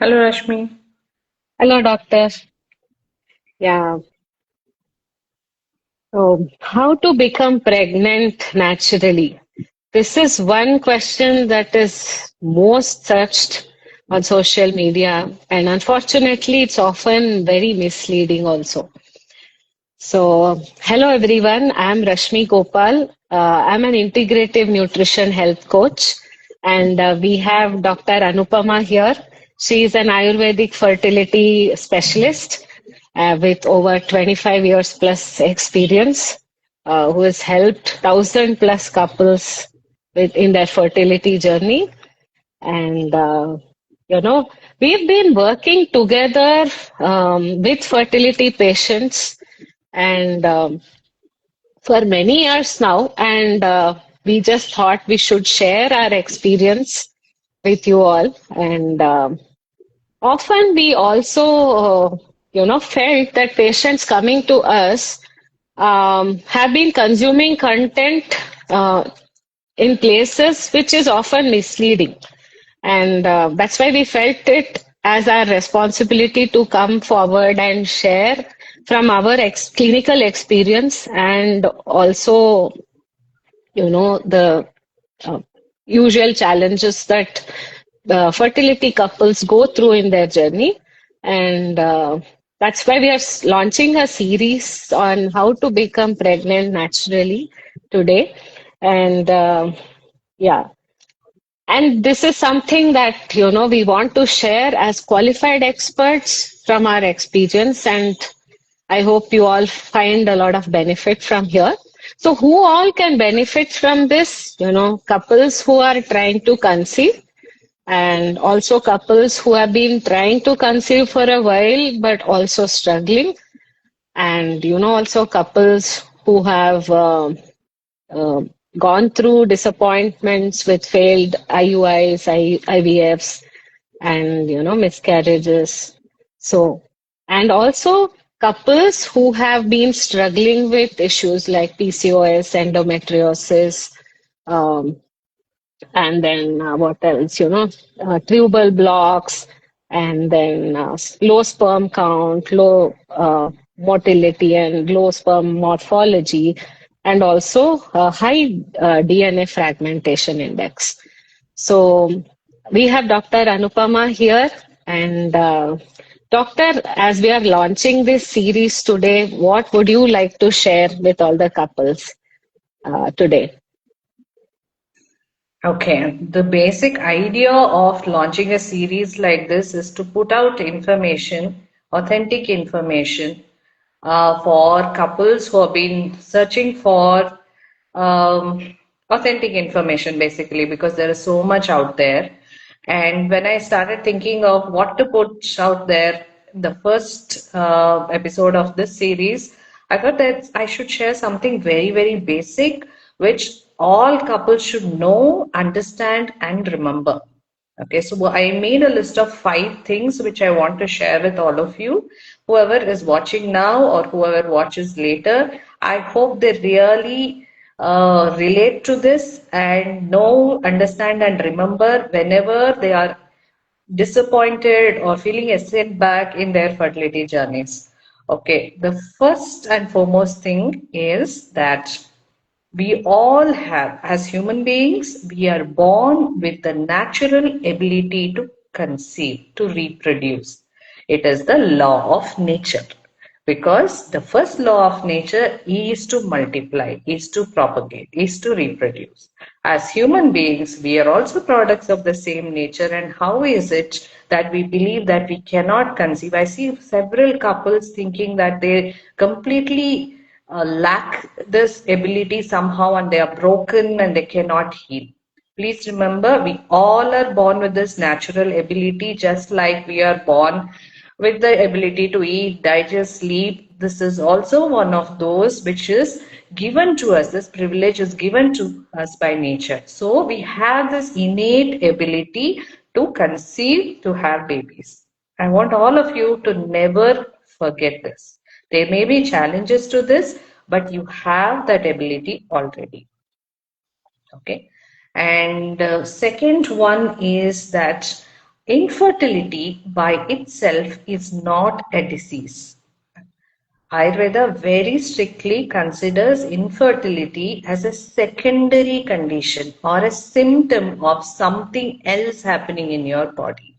Hello, Rashmi. Hello, doctor. Yeah. How to become pregnant naturally? This is one question that is most searched on social media, and unfortunately, it's often very misleading also. So, hello everyone. I'm Rashmi Gopal. I'm an integrative nutrition health coach, and we have Dr. Anupama here. She is an Ayurvedic fertility specialist with over 25 years plus experience, who has helped 1,000 plus couples in their fertility journey. And we've been working together with fertility patients and for many years now, and we just thought we should share our experience with you all. And often we also, felt that patients coming to us have been consuming content in places which is often misleading. And that's why we felt it as our responsibility to come forward and share from our clinical experience and also, the uh, usual challenges that fertility couples go through in their journey. And that's why we are launching a series on how to become pregnant naturally today. And yeah, and this is something that, we want to share as qualified experts from our experience. And I hope you all find a lot of benefit from here. So, who all can benefit from this? Couples who are trying to conceive, and also couples who have been trying to conceive for a while but also struggling, and also couples who have uh, gone through disappointments with failed IUIs, IVFs, and miscarriages. So, and also couples who have been struggling with issues like PCOS, endometriosis, um, and then what else? Tubal blocks, and then low sperm count, low motility, and low sperm morphology, and also high DNA fragmentation index. So we have Dr. Anupama here, and Doctor, as we are launching this series today, what would you like to share with all the couples today? Okay, the basic idea of launching a series like this is to put out information, authentic information, for couples who have been searching for authentic information, basically, because there is so much out there. And when I started thinking of what to put out there, the first episode of this series, I thought that I should share something very, very basic, which all couples should know, understand, and remember. Okay, so I made a list of 5 things which I want to share with all of you. Whoever is watching now or whoever watches later, I hope they really relate to this and know, understand, and remember whenever they are disappointed or feeling a setback in their fertility journeys. Okay, the first and foremost thing is that we all have, as human beings, we are born with the natural ability to conceive, to reproduce. It is the law of nature. Because the first law of nature is to multiply, is to propagate, is to reproduce. As human beings, we are also products of the same nature. And how is it that we believe that we cannot conceive? I see several couples thinking that they completely lack this ability somehow and they are broken and they cannot heal. Please remember, we all are born with this natural ability, just like we are born with the ability to eat, digest, sleep. This is also one of those which is given to us. This privilege is given to us by nature. So we have this innate ability to conceive, to have babies. I want all of you to never forget this. There may be challenges to this, but you have that ability already. Okay. And second one is that Infertility by itself is not a disease. Ayurveda very strictly considers infertility as a secondary condition or a symptom of something else happening in your body.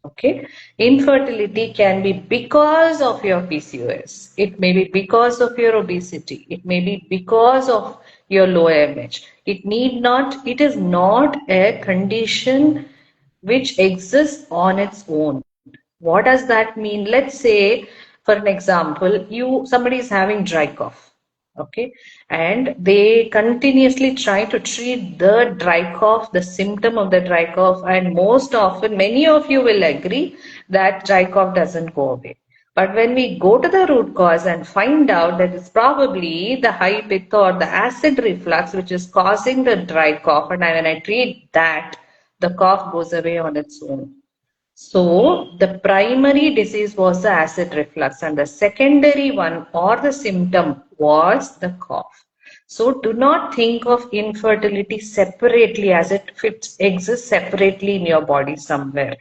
Okay, infertility can be because of your PCOS. It may be because of your obesity. It may be because of your low AMH. It need not, it is not a condition which exists on its own. What does that mean? Let's say, for an example, somebody is having dry cough, okay, and they continuously try to treat the dry cough, the symptom of the dry cough, and most often, many of you will agree that dry cough doesn't go away. But when we go to the root cause and find out that it's probably the high pitta or the acid reflux which is causing the dry cough, and when I treat that, the cough goes away on its own. So the primary disease was the acid reflux, and the secondary one or the symptom was the cough. So do not think of infertility separately as it exists separately in your body somewhere.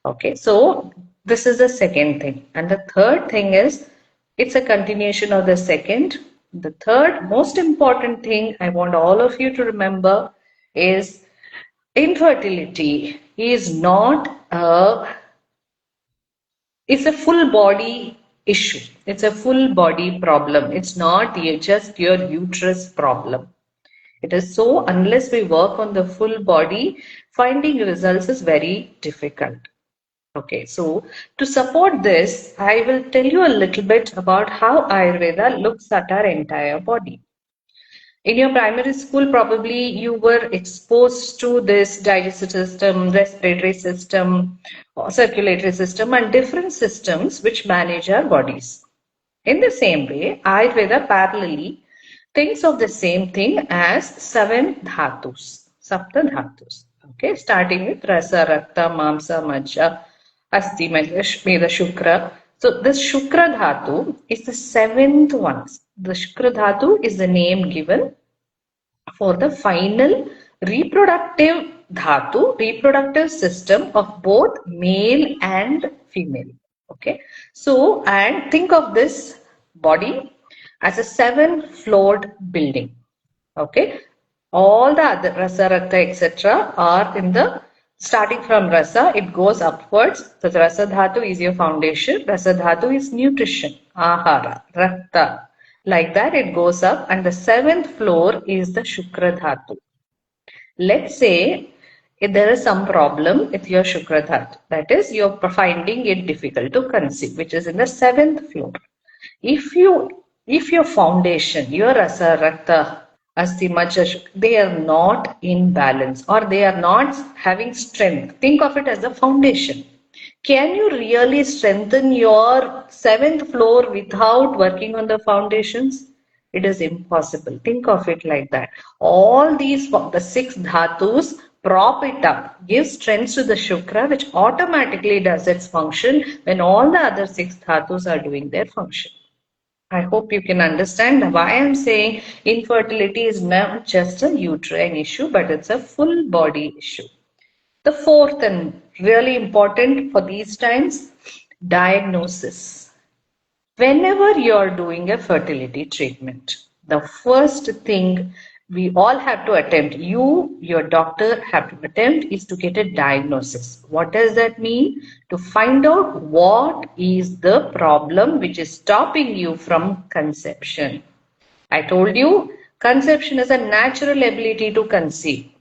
Okay, so this is the second thing. And the third thing is, it's a continuation of the second. The third most important thing I want all of you to remember is infertility is not a, it's a full body issue. It's a full body problem. It's not just your uterus problem. It is so, unless we work on the full body, finding results is very difficult. Okay, so to support this, I will tell you a little bit about how Ayurveda looks at our entire body. In your primary school, probably you were exposed to this digestive system, respiratory system, or circulatory system, and different systems which manage our bodies. In the same way, Ayurveda parallelly thinks of the same thing as seven dhatus, sapta dhatus. Okay, starting with rasa, rakta, mamsa, majja, asti, meda, shukra. So this shukra dhatu is the seventh one. The shukra dhatu is the name given for the final reproductive dhatu, reproductive system of both male and female. Okay, so and think of this body as a seven-floored building. Okay, all the other rasa, rakta, etc. are in the starting from rasa, it goes upwards. So the rasa dhatu is your foundation. Rasa dhatu is nutrition, ahara, rakta. Like that, it goes up, and the seventh floor is the shukra dhatu. Let's say if there is some problem with your shukra dhatu, that is, you're finding it difficult to conceive, which is in the seventh floor. If your foundation, your rasa, rakta, asti, macha, they are not in balance or they are not having strength, think of it as the foundation. Can you really strengthen your seventh floor without working on the foundations? It is impossible. Think of it like that. All these, the six dhatus, prop it up, give strength to the shukra, which automatically does its function when all the other six dhatus are doing their function. I hope you can understand why I'm saying infertility is not just a uterine issue, but it's a full body issue. The fourth and really important for these times, diagnosis. Whenever you're doing a fertility treatment, the first thing we all have to attempt, you, your doctor have to attempt is to get a diagnosis. What does that mean? To find out what is the problem which is stopping you from conception. I told you, conception is a natural ability to conceive.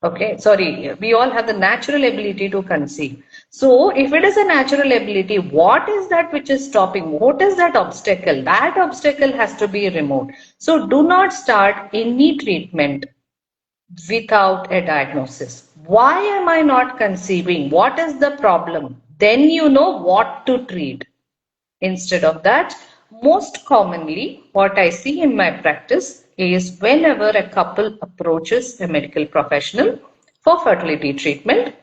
Okay, sorry, we all have the natural ability to conceive. So, if it is a natural ability, what is that which is stopping? What is that obstacle? That obstacle has to be removed. So, do not start any treatment without a diagnosis. Why am I not conceiving? What is the problem? Then you know what to treat. Instead of that, most commonly, what I see in my practice is whenever a couple approaches a medical professional for fertility treatment,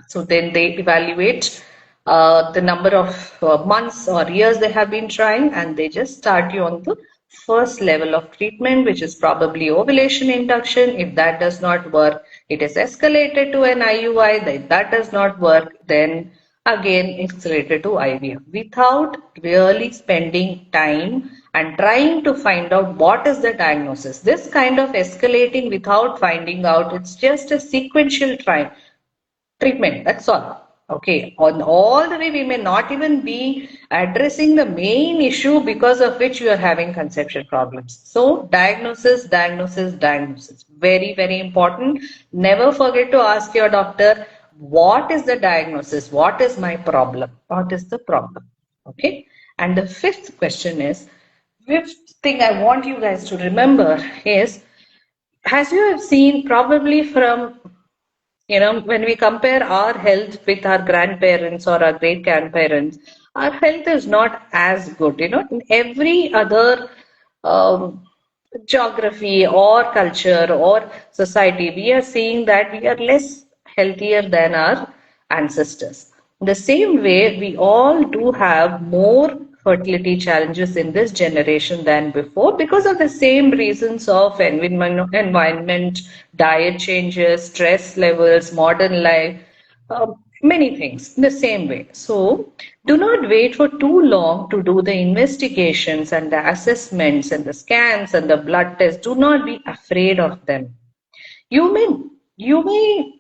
so then they evaluate the number of months or years they have been trying, and they just start you on the first level of treatment, which is probably ovulation induction. If that does not work, it is escalated to an IUI. If that does not work, then again escalated to IVF without really spending time and trying to find out what is the diagnosis. This kind of escalating without finding out, it's just a sequential treatment. That's all. Okay. On all the way, we may not even be addressing the main issue because of which you are having conception problems. So, diagnosis, diagnosis, diagnosis. Very, very important. Never forget to ask your doctor, what is the diagnosis? What is my problem? What is the problem? Okay. And the fifth question is, fifth thing I want you guys to remember is, as you have seen probably from when we compare our health with our grandparents or our great grandparents, our health is not as good. In every other um, geography or culture or society, we are seeing that we are less healthier than our ancestors. The same way, we all do have more fertility challenges in this generation than before because of the same reasons of environment, diet changes, stress levels, modern life, many things in the same way. So, do not wait for too long to do the investigations and the assessments and the scans and the blood tests. Do not be afraid of them. You may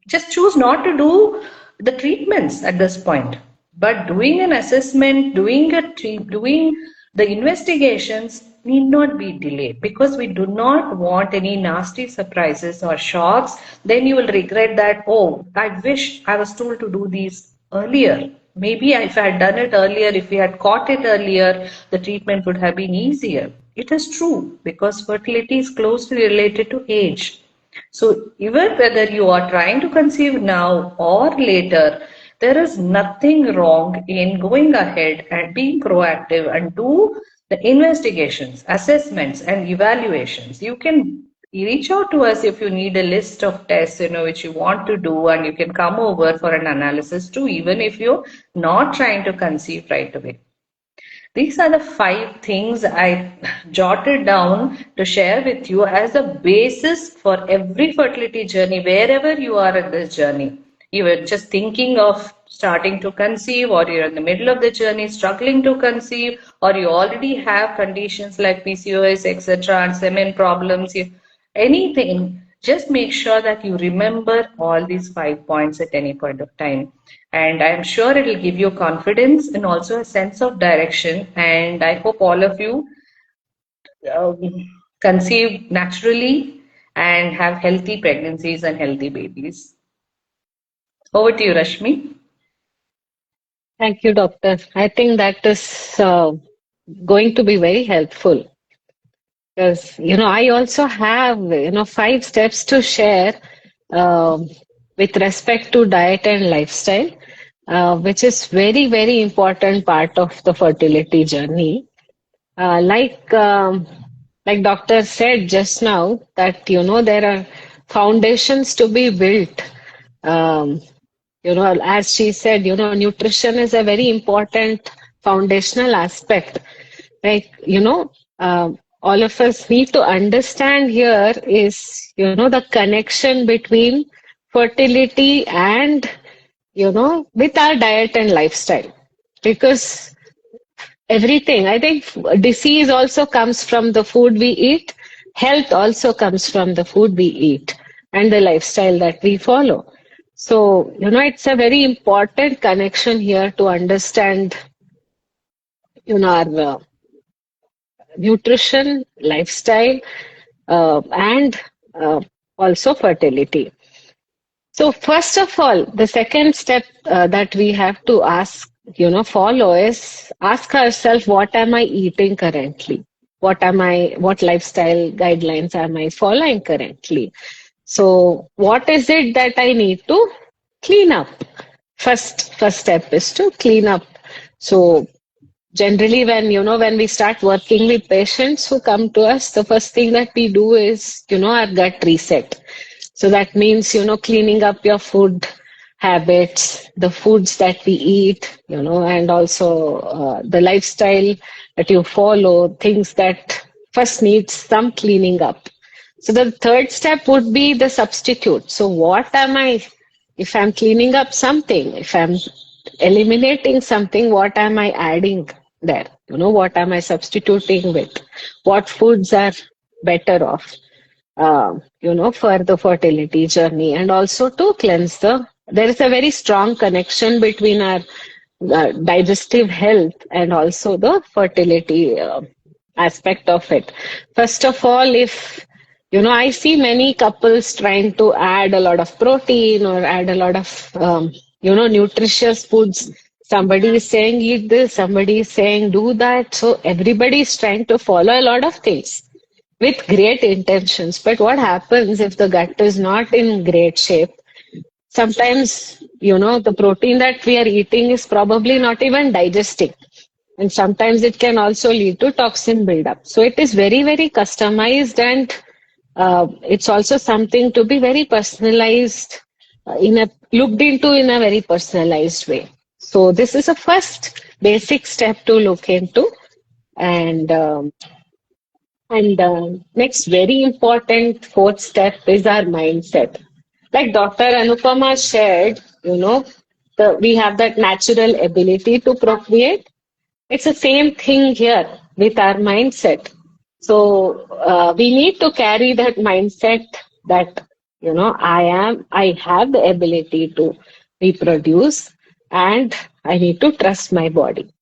just choose not to do the treatments at this point, but doing an assessment, doing the investigations need not be delayed because we do not want any nasty surprises or shocks. Then you will regret that, oh, I wish I was told to do these earlier. Maybe if I had done it earlier, if we had caught it earlier, the treatment would have been easier. It is true because fertility is closely related to age. So even whether you are trying to conceive now or later, there is nothing wrong in going ahead and being proactive and do the investigations, assessments and evaluations. You can reach out to us if you need a list of tests, which you want to do, and you can come over for an analysis too, even if you're not trying to conceive right away. These are the 5 things I jotted down to share with you as a basis for every fertility journey, wherever you are in this journey. You were just thinking of starting to conceive, or you're in the middle of the journey struggling to conceive, or you already have conditions like PCOS, etc., and semen problems. Anything, just make sure that you remember all these 5 points at any point of time. And I'm sure it will give you confidence and also a sense of direction. And I hope all of you um, conceive naturally and have healthy pregnancies and healthy babies. Over to you, Rashmi. Thank you, doctor. I think that is going to be very helpful because, I also have, 5 steps to share um, with respect to diet and lifestyle, which is very, very important part of the fertility journey. Like doctor said just now that, there are foundations to be built. Um, as she said, nutrition is a very important foundational aspect. Like, all of us need to understand here is, the connection between fertility and, with our diet and lifestyle. Because everything, I think disease also comes from the food we eat, health also comes from the food we eat and the lifestyle that we follow. So, it's a very important connection here to understand, our nutrition, lifestyle, and also fertility. So, first of all, the second step that we have to follow is ask ourselves, what am I eating currently? What lifestyle guidelines am I following currently? So, what is it that I need to clean up? First step is to clean up. So, generally, when we start working with patients who come to us, the first thing that we do is, our gut reset. So that means, cleaning up your food habits, the foods that we eat, and also the lifestyle that you follow, things that first needs some cleaning up. So the third step would be the substitute. So what am I, if I'm cleaning up something, if I'm eliminating something, what am I adding there? What am I substituting with? What foods are better off? For the fertility journey, and also to cleanse there is a very strong connection between our digestive health and also the fertility aspect of it. First of all, if I see many couples trying to add a lot of protein or add a lot of nutritious foods. Somebody is saying eat this, somebody is saying do that. So everybody is trying to follow a lot of things with great intentions. But what happens if the gut is not in great shape? Sometimes, the protein that we are eating is probably not even digesting. And sometimes it can also lead to toxin buildup. So it is very, very customized, and it's also something to be very personalized, looked into in a very personalized way. So this is a first basic step to look into. And next, very important fourth step is our mindset. Like Dr. Anupama shared, we have that natural ability to procreate. It's the same thing here with our mindset. So we need to carry that mindset that, I have the ability to reproduce, and I need to trust my body.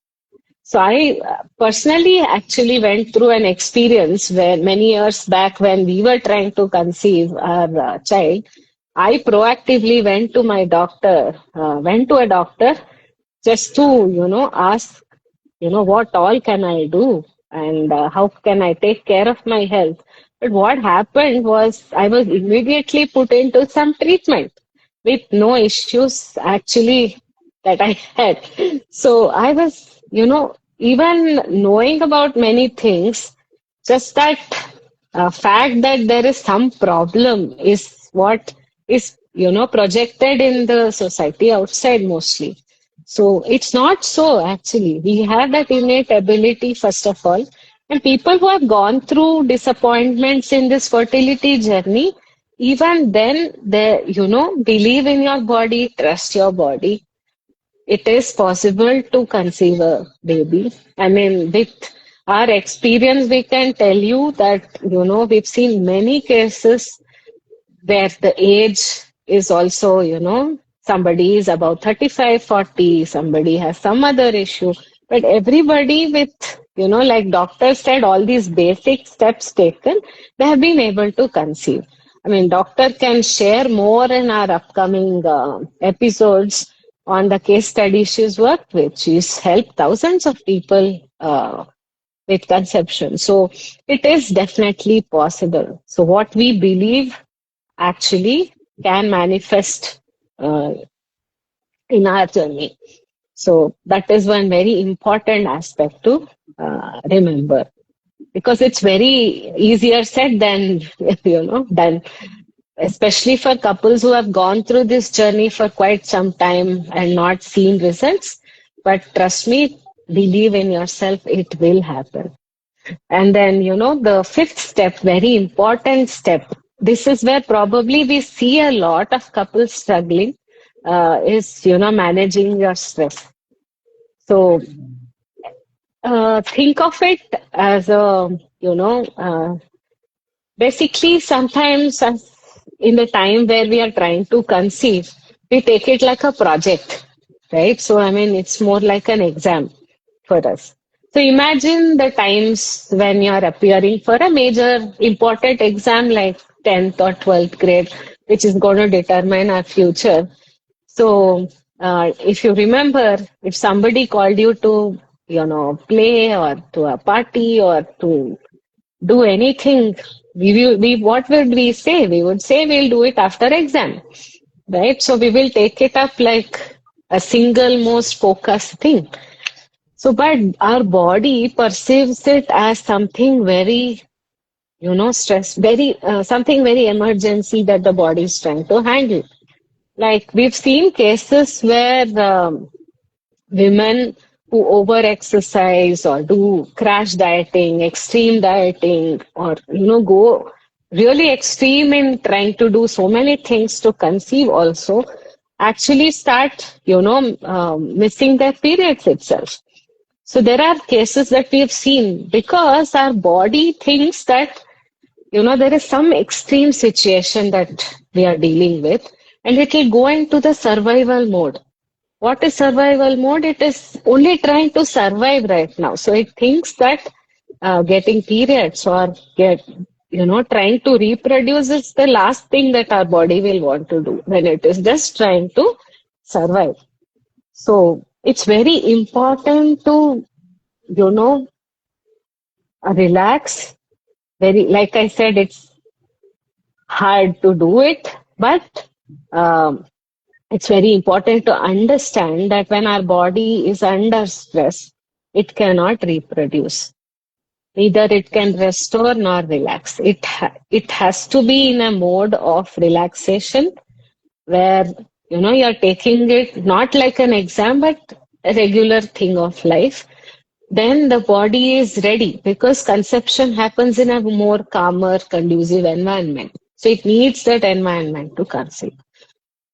So I personally actually went through an experience where many years back when we were trying to conceive our child, I proactively went to a doctor just to, ask, what all can I do, and how can I take care of my health. But what happened was I was immediately put into some treatment with no issues actually that I had. So I was, even knowing about many things, just that fact that there is some problem is what is, projected in the society outside mostly. So it's not so actually. We have that innate ability, first of all. And people who have gone through disappointments in this fertility journey, even then, they, believe in your body, trust your body. It is possible to conceive a baby. I mean, with our experience, we can tell you that, we've seen many cases where the age is also, somebody is about 35, 40, somebody has some other issue. But everybody with, like doctor said, all these basic steps taken, they have been able to conceive. I mean, doctor can share more in our upcoming episodes on the case study she's worked with. She's helped thousands of people with conception. So it is definitely possible. So what we believe actually can manifest uh, in our journey. So that is one very important aspect to remember, because it's very easier said than done, especially for couples who have gone through this journey for quite some time and not seen results. But trust me, believe in yourself, it will happen. And then, the fifth step, very important step, this is where probably we see a lot of couples struggling, is, managing your stress. So think of it as a, basically sometimes in the time where we are trying to conceive, we take it like a project, right? So, I mean, it's more like an exam for us. So imagine the times when you are appearing for a major important exam like 10th or 12th grade, which is going to determine our future. So if you remember, if somebody called you to, play or to a party or to do anything, what would we say? We would say we'll do it after exam, right? So we will take it up like a single most focused thing. So, but our body perceives it as something very, stress, very something very emergency that the body is trying to handle. Like we've seen cases where women who over exercise or do crash dieting, extreme dieting, or go really extreme in trying to do so many things to conceive also actually start missing their periods itself. So there are cases that we have seen because our body thinks that there is some extreme situation that we are dealing with, and it will go into the survival mode. What is survival mode? It is only trying to survive right now. So it thinks that getting periods or trying to reproduce is the last thing that our body will want to do when it is just trying to survive. So it's very important to, you know, relax. Very, like I said, it's hard to do it, but um, it's very important to understand that when our body is under stress, it cannot reproduce. Neither it can restore nor relax. It has to be in a mode of relaxation where you're taking it not like an exam but a regular thing of life. Then the body is ready because conception happens in a more calmer, conducive environment. So it needs that environment to conceive.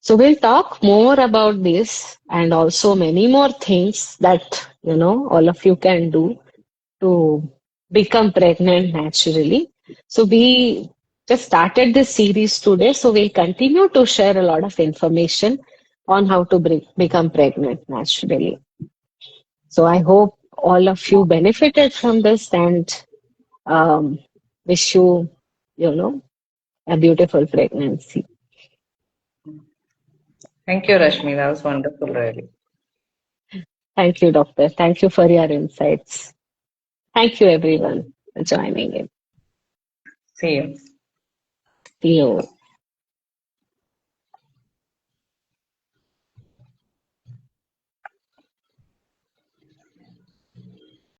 So we'll talk more about this and also many more things that all of you can do to become pregnant naturally. So we just started this series today, so we'll continue to share a lot of information on how to become pregnant naturally. So I hope all of you benefited from this and um, wish you, you know, a beautiful pregnancy. Thank you, Rashmi. That was wonderful, really. Thank you, doctor. Thank you for your insights. Thank you, everyone, for joining in. See you. See you.